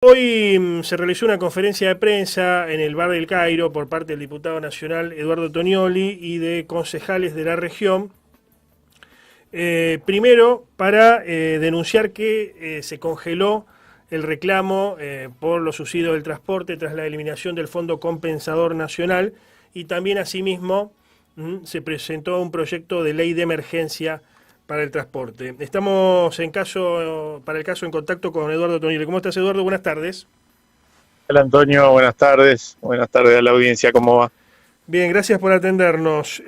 Hoy se realizó una conferencia de prensa en el Bar del Cairo por parte del diputado nacional Eduardo Tonioli y de concejales de la región. Primero, para denunciar que se congeló el reclamo por los subsidios del transporte tras la eliminación del Fondo Compensador Nacional, y también asimismo se presentó un proyecto de ley de emergencia para el transporte. Estamos para el caso en contacto con Eduardo Tonioli. ¿Cómo estás, Eduardo? Buenas tardes. Hola Antonio, buenas tardes. Buenas tardes a la audiencia, ¿cómo va? Bien, gracias por atendernos.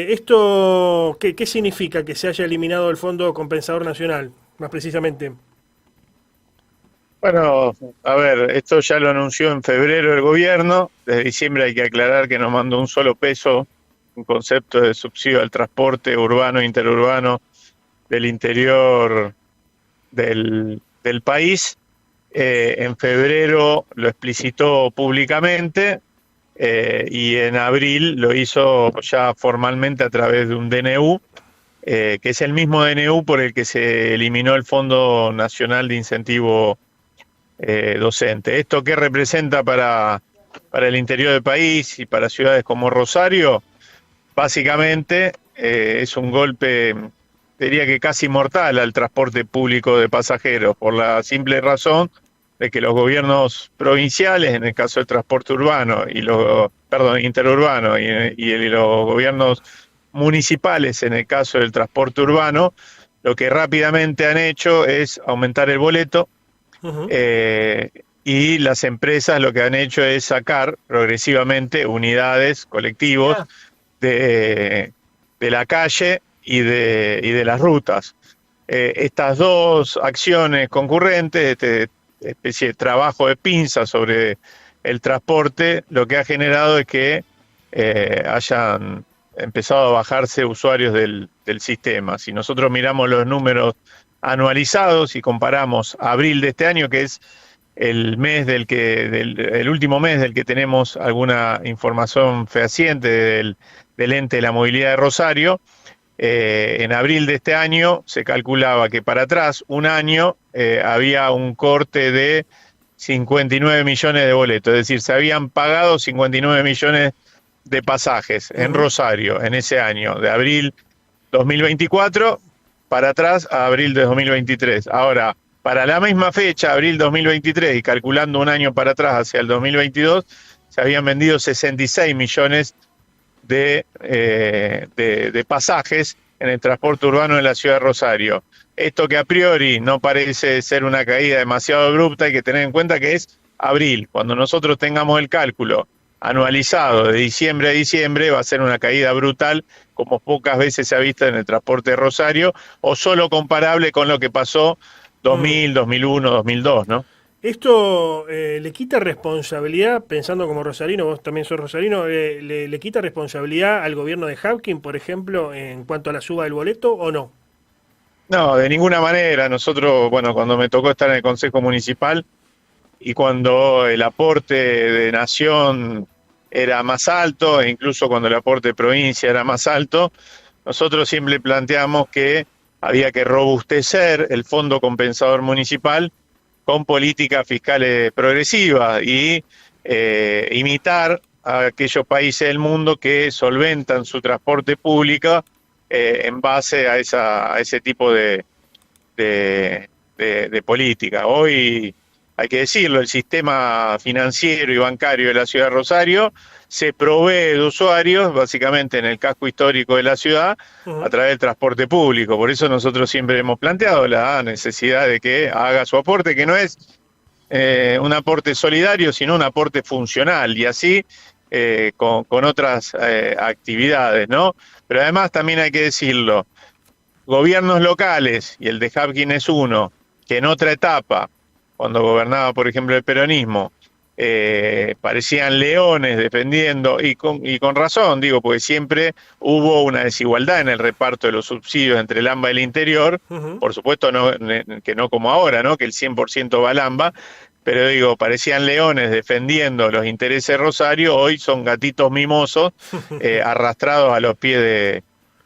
Esto, ¿qué significa que se haya eliminado el Fondo Compensador Nacional, más precisamente? Bueno, a ver, esto ya lo anunció en febrero el gobierno. Desde diciembre hay que aclarar que no mandó un solo peso, un concepto de subsidio al transporte urbano e interurbano del interior del país. En febrero lo explicitó públicamente y en abril lo hizo ya formalmente a través de un DNU, que es el mismo DNU por el que se eliminó el Fondo Nacional de Incentivo Docente. ¿Esto qué representa para el interior del país y para ciudades como Rosario? Básicamente es un golpe, diría que casi mortal al transporte público de pasajeros, por la simple razón de que los gobiernos provinciales, en el caso del transporte urbano, interurbano, y los gobiernos municipales, en el caso del transporte urbano, lo que rápidamente han hecho es aumentar el boleto, Ujú. eh, y las empresas lo que han hecho es sacar progresivamente unidades, colectivos de la calle y de las rutas. Estas dos acciones concurrentes, este especie de trabajo de pinza sobre el transporte, lo que ha generado es que hayan empezado a bajarse usuarios del sistema. Si nosotros miramos los números anualizados y comparamos abril de este año, que es el último mes del que tenemos alguna información fehaciente del ente de la movilidad de Rosario, en abril de este año se calculaba que para atrás, un año, había un corte de 59 millones de boletos, es decir, se habían pagado 59 millones de pasajes en Ujú. Rosario en ese año, de abril 2024 para atrás a abril de 2023. Ahora, para la misma fecha, abril 2023, y calculando un año para atrás hacia el 2022, se habían vendido 66 millones de pasajes en el transporte urbano de la ciudad de Rosario. Esto que a priori no parece ser una caída demasiado abrupta, hay que tener en cuenta que es abril. Cuando nosotros tengamos el cálculo anualizado de diciembre a diciembre, va a ser una caída brutal, como pocas veces se ha visto en el transporte de Rosario, o solo comparable con lo que pasó Mm. 2000, 2001, 2002, ¿no? Esto le quita responsabilidad, pensando como rosarino, vos también sos rosarino, le quita responsabilidad al gobierno de Hawking, por ejemplo, en cuanto a la suba del boleto, ¿o no? No, de ninguna manera. Nosotros, bueno, cuando me tocó estar en el Consejo Municipal, y cuando el aporte de nación era más alto, e incluso cuando el aporte de provincia era más alto, nosotros siempre planteamos que había que robustecer el Fondo Compensador Municipal con políticas fiscales progresivas y imitar a aquellos países del mundo que solventan su transporte público en base a ese tipo de política. Hoy, hay que decirlo, el sistema financiero y bancario de la ciudad de Rosario se provee de usuarios, básicamente en el casco histórico de la ciudad, a Ujú. través del transporte público. Por eso nosotros siempre hemos planteado la necesidad de que haga su aporte, que no es un aporte solidario, sino un aporte funcional, y así con otras actividades, ¿no? Pero además también hay que decirlo, gobiernos locales, y el de Hapkin es uno, que en otra etapa, cuando gobernaba, por ejemplo, el peronismo, parecían leones defendiendo, y con razón, digo, porque siempre hubo una desigualdad en el reparto de los subsidios entre el AMBA y el interior, Ujú. por supuesto que no como ahora, ¿no? Que el 100% va al AMBA, pero digo, parecían leones defendiendo los intereses de Rosario, hoy son gatitos mimosos arrastrados a los pies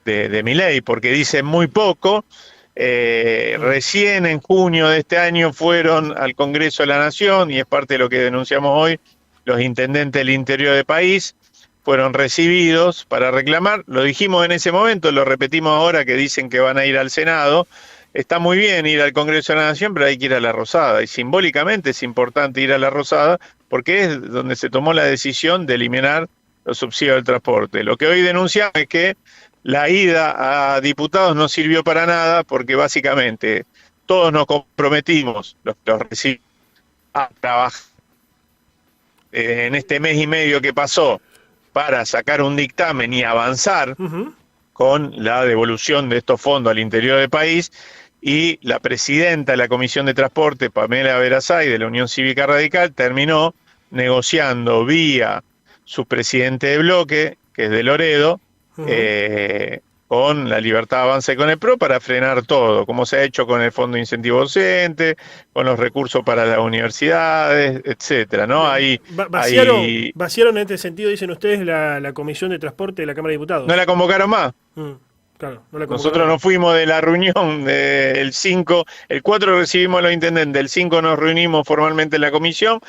de Milei, porque dicen muy poco, Recién en junio de este año fueron al Congreso de la Nación, y es parte de lo que denunciamos hoy, los intendentes del interior del país fueron recibidos para reclamar, lo dijimos en ese momento, lo repetimos ahora que dicen que van a ir al Senado. Está muy bien ir al Congreso de la Nación, pero hay que ir a la Rosada, y simbólicamente es importante ir a la Rosada porque es donde se tomó la decisión de eliminar los subsidios del transporte. Lo que hoy denunciamos es que la ida a diputados no sirvió para nada porque básicamente todos nos comprometimos, los recibimos, a trabajar en este mes y medio que pasó para sacar un dictamen y avanzar con la devolución de estos fondos al interior del país, y la presidenta de la Comisión de Transporte, Pamela Verasay, de la Unión Cívica Radical, terminó negociando vía su presidente de bloque, que es de Loredo, con la Libertad Avanza y con el PRO para frenar todo, como se ha hecho con el Fondo de Incentivo Docente, con los recursos para las universidades, etcétera, ¿no? Vaciaron en este sentido, dicen ustedes, la Comisión de Transporte de la Cámara de Diputados. No la convocaron más. Claro, no la Nosotros nos fuimos de la reunión del 5, el 4 recibimos a los intendentes, el 5 nos reunimos formalmente en la comisión,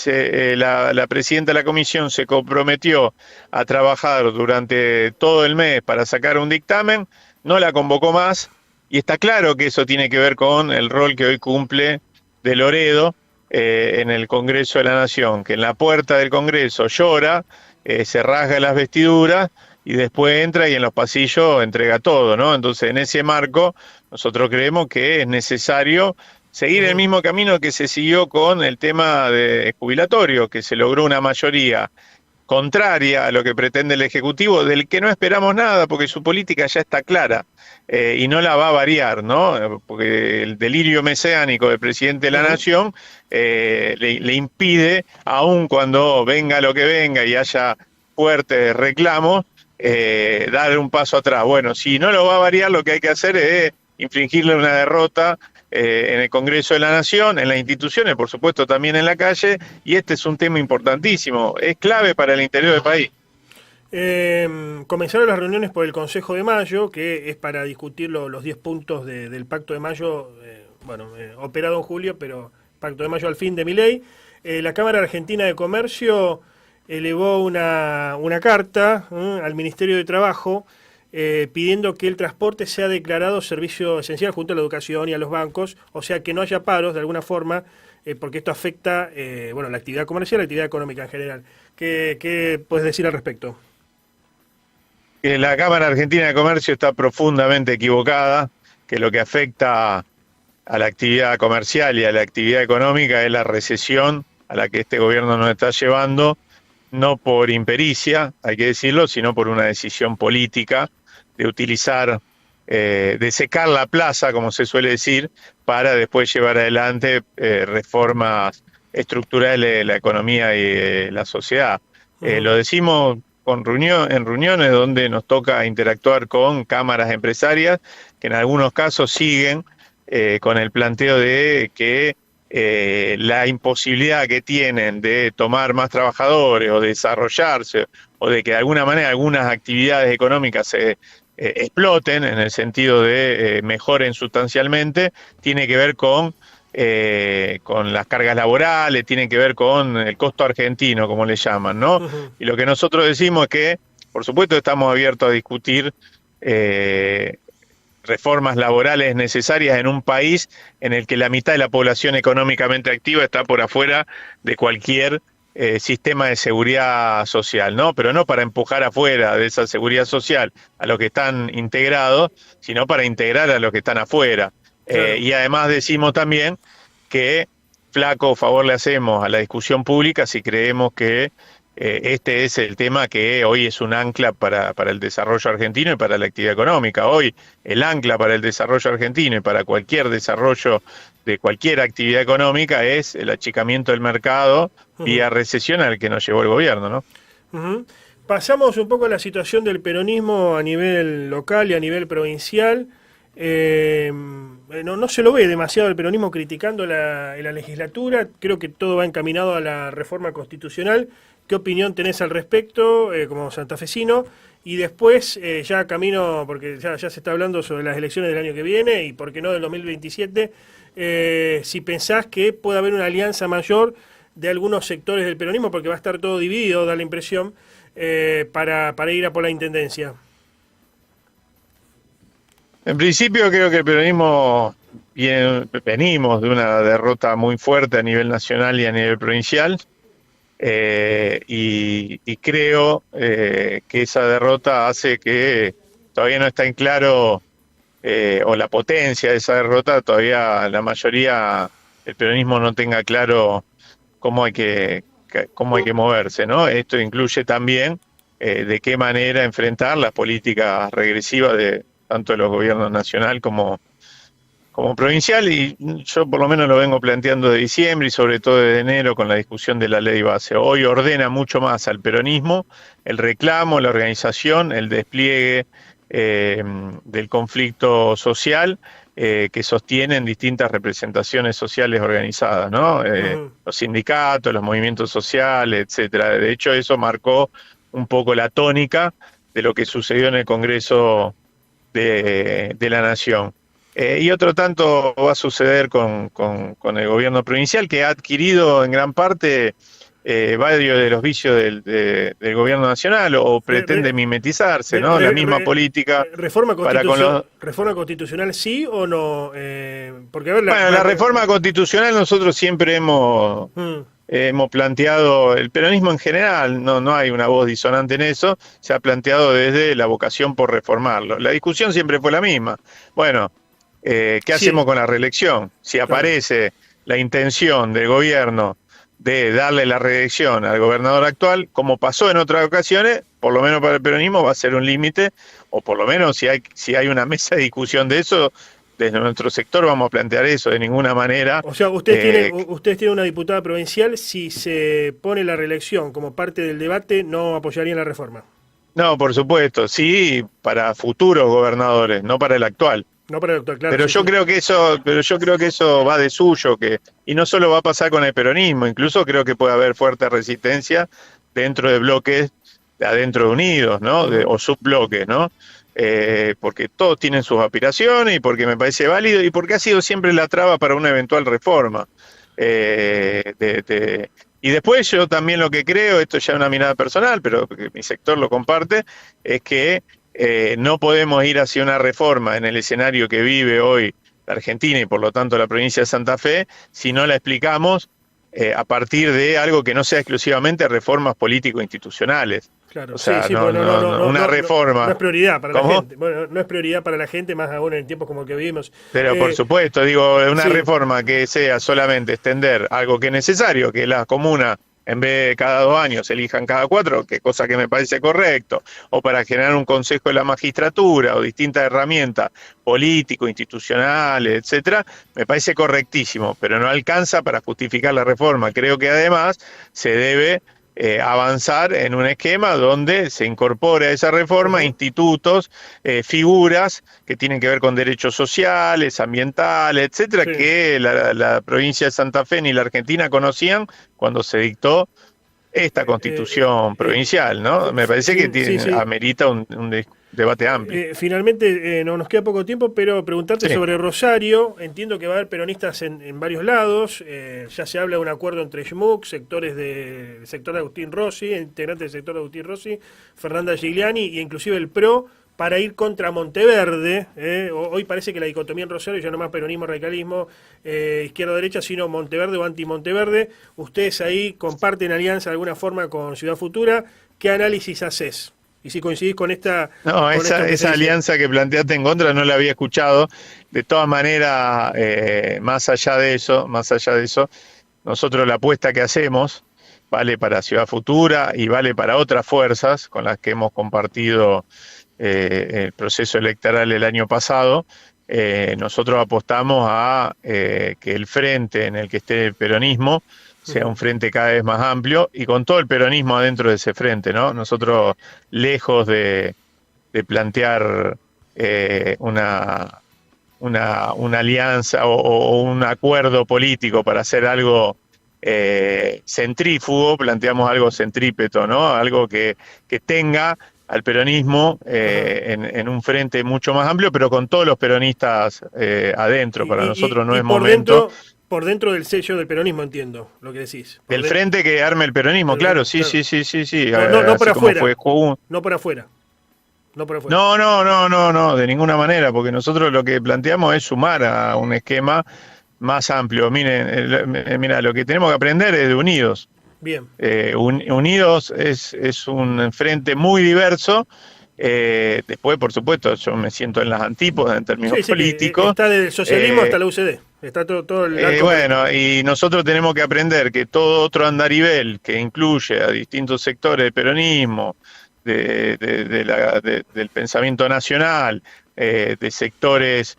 la presidenta de la comisión se comprometió a trabajar durante todo el mes para sacar un dictamen, no la convocó más, y está claro que eso tiene que ver con el rol que hoy cumple de Loredo en el Congreso de la Nación, que en la puerta del Congreso llora, se rasga las vestiduras, y después entra y en los pasillos entrega todo, ¿no? Entonces, en ese marco, nosotros creemos que es necesario seguir el mismo camino que se siguió con el tema de jubilatorio, que se logró una mayoría contraria a lo que pretende el Ejecutivo, del que no esperamos nada, porque su política ya está clara y no la va a variar, ¿no? Porque el delirio mesiánico del presidente de la Nación le impide, aun cuando venga lo que venga y haya fuertes reclamos, dar un paso atrás. Bueno, si no lo va a variar, lo que hay que hacer es infligirle una derrota en el Congreso de la Nación, en las instituciones, por supuesto también en la calle, y este es un tema importantísimo, es clave para el interior del país. Comenzaron las reuniones por el Consejo de Mayo, que es para discutir los 10 puntos del Pacto de Mayo, operado en julio, pero Pacto de Mayo al fin de Milei. La Cámara Argentina de Comercio elevó una carta al Ministerio de Trabajo pidiendo que el transporte sea declarado servicio esencial junto a la educación y a los bancos, o sea, que no haya paros de alguna forma, porque esto afecta la actividad comercial, la actividad económica en general. ¿Qué puedes decir al respecto? Que la Cámara Argentina de Comercio está profundamente equivocada, que lo que afecta a la actividad comercial y a la actividad económica es la recesión a la que este gobierno nos está llevando, no por impericia, hay que decirlo, sino por una decisión política de utilizar, de secar la plaza, como se suele decir, para después llevar adelante reformas estructurales de la economía y de la sociedad. Lo decimos en reuniones donde nos toca interactuar con cámaras empresarias, que en algunos casos siguen con el planteo de que la imposibilidad que tienen de tomar más trabajadores o de desarrollarse o de que de alguna manera algunas actividades económicas se exploten en el sentido de mejoren sustancialmente, tiene que ver con las cargas laborales, tiene que ver con el costo argentino, como le llaman, ¿no? Y lo que nosotros decimos es que, por supuesto, estamos abiertos a discutir reformas laborales necesarias en un país en el que la mitad de la población económicamente activa está por afuera de cualquier sistema de seguridad social, ¿no? Pero no para empujar afuera de esa seguridad social a los que están integrados, sino para integrar a los que están afuera. Claro. Y además decimos también que flaco favor le hacemos a la discusión pública si creemos que este es el tema que hoy es un ancla para el desarrollo argentino y para la actividad económica. Hoy el ancla para el desarrollo argentino y para cualquier desarrollo de cualquier actividad económica es el achicamiento del mercado vía recesión al que nos llevó el gobierno, ¿no? Pasamos un poco a la situación del peronismo a nivel local y a nivel provincial. No se lo ve demasiado el peronismo criticando la legislatura. Creo que todo va encaminado a la reforma constitucional. ¿Qué opinión tenés al respecto como santafesino? y después ya camino, porque ya se está hablando sobre las elecciones del año que viene y por qué no del 2027, si pensás que puede haber una alianza mayor de algunos sectores del peronismo, porque va a estar todo dividido, da la impresión, para ir a por la intendencia. En principio creo que el peronismo venimos de una derrota muy fuerte a nivel nacional y a nivel provincial, y creo que esa derrota hace que todavía no está en claro, o la potencia de esa derrota, todavía la mayoría del peronismo no tenga claro cómo hay que moverse, ¿no? Esto incluye también de qué manera enfrentar las políticas regresivas de tanto de los gobiernos nacional como provincial, y yo por lo menos lo vengo planteando de diciembre y sobre todo de enero con la discusión de la ley base. Hoy ordena mucho más al peronismo el reclamo, la organización, el despliegue del conflicto social que sostienen distintas representaciones sociales organizadas, ¿no? Los sindicatos, los movimientos sociales, etcétera. De hecho, eso marcó un poco la tónica de lo que sucedió en el Congreso de la Nación. Y otro tanto va a suceder con el gobierno provincial, que ha adquirido en gran parte varios de los vicios del gobierno nacional, o pretende mimetizarse, ¿no? La misma política. ¿Reforma constitucional sí o no? Porque, a ver, bueno, la reforma constitucional nosotros siempre hemos planteado, el peronismo en general, no hay una voz disonante en eso, se ha planteado desde la vocación por reformarlo. La discusión siempre fue la misma. Bueno, ¿qué hacemos con la reelección? Si aparece la intención del gobierno de darle la reelección al gobernador actual, como pasó en otras ocasiones, por lo menos para el peronismo va a ser un límite, o por lo menos si hay una mesa de discusión de eso, desde nuestro sector vamos a plantear eso, de ninguna manera. O sea, ustedes tienen una diputada provincial, si se pone la reelección como parte del debate, no apoyarían la reforma. No, por supuesto, sí, para futuros gobernadores, no para el actual. No para el actual, claro. Pero yo creo que eso va de suyo, y no solo va a pasar con el peronismo, incluso creo que puede haber fuerte resistencia dentro de bloques de adentro de Unidos, ¿no? O subbloques, ¿no? Porque todos tienen sus aspiraciones y porque me parece válido y porque ha sido siempre la traba para una eventual reforma. Y después yo también lo que creo, esto ya es una mirada personal, pero que mi sector lo comparte, es que no podemos ir hacia una reforma en el escenario que vive hoy la Argentina y por lo tanto la provincia de Santa Fe si no la explicamos a partir de algo que no sea exclusivamente reformas político-institucionales. Claro, o sea, una reforma. No es prioridad para la gente. Bueno, no es prioridad para la gente, más aún en tiempos como el que vivimos. Pero por supuesto, digo, una reforma que sea solamente extender algo que es necesario, que las comunas, en vez de cada 2 años, elijan cada 4, que cosa que me parece correcto, o para generar un consejo de la magistratura, o distintas herramientas político, institucionales, etcétera, me parece correctísimo, pero no alcanza para justificar la reforma. Creo que además se debe avanzar en un esquema donde se incorpore a esa reforma institutos, figuras que tienen que ver con derechos sociales, ambientales, etcétera, que la provincia de Santa Fe ni la Argentina conocían cuando se dictó esta constitución provincial, ¿no? Me parece que amerita un debate amplio. Finalmente, no nos queda poco tiempo, pero preguntarte sobre Rosario. Entiendo que va a haber peronistas en varios lados. Ya se habla de un acuerdo entre SMUC, sector de Agustín Rossi, integrantes del sector de Agustín Rossi, Fernanda Gigliani e inclusive el PRO, para ir contra Monteverde. Hoy parece que la dicotomía en Rosario ya no más peronismo, radicalismo, izquierda-derecha, sino Monteverde o anti-Monteverde. Ustedes ahí comparten alianza de alguna forma con Ciudad Futura. ¿Qué análisis haces? Y si coincidís con esta... No, esa alianza que planteaste en contra no la había escuchado. De todas maneras, más allá de eso, nosotros la apuesta que hacemos vale para Ciudad Futura y vale para otras fuerzas con las que hemos compartido el proceso electoral el año pasado. Nosotros apostamos a que el frente en el que esté el peronismo sea un frente cada vez más amplio y con todo el peronismo adentro de ese frente, ¿no? Nosotros, lejos de plantear una alianza o un acuerdo político para hacer algo centrífugo, planteamos algo centrípeto, ¿no? Algo que tenga al peronismo en un frente mucho más amplio, pero con todos los peronistas adentro. Para nosotros no es momento. Por dentro del sello del peronismo, entiendo lo que decís. Del frente que arme el peronismo, claro, sí, claro. sí. No por afuera. Fue no por afuera. No por afuera. No, de ninguna manera, porque nosotros lo que planteamos es sumar a un esquema más amplio. Miren, mira, lo que tenemos que aprender es de Unidos. Bien. Unidos es un frente muy diverso. Después, por supuesto, yo me siento en las antípodas en términos políticos. Está desde el socialismo hasta la UCD. Está todo el arco bueno, y nosotros tenemos que aprender que todo otro andarivel que incluye a distintos sectores del peronismo, del pensamiento nacional, de sectores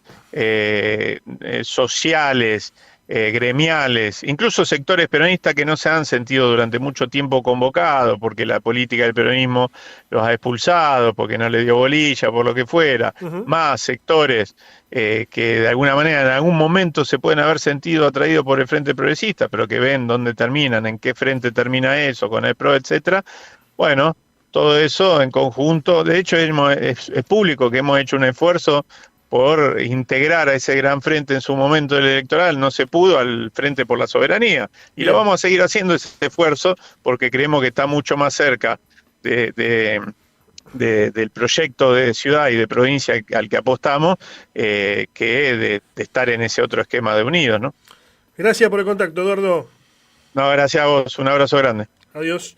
sociales, gremiales, incluso sectores peronistas que no se han sentido durante mucho tiempo convocados porque la política del peronismo los ha expulsado, porque no le dio bolilla, por lo que fuera, más sectores que de alguna manera en algún momento se pueden haber sentido atraídos por el Frente Progresista, pero que ven dónde terminan, en qué frente termina eso, con el PRO, etcétera. Bueno, todo eso en conjunto, de hecho es público que hemos hecho un esfuerzo por integrar a ese gran frente en su momento del electoral, no se pudo, al Frente por la Soberanía. Y lo vamos a seguir haciendo ese esfuerzo porque creemos que está mucho más cerca del proyecto de ciudad y de provincia al que apostamos que de estar en ese otro esquema de Unidos, ¿no? Gracias por el contacto, Eduardo. No, gracias a vos, un abrazo grande. Adiós.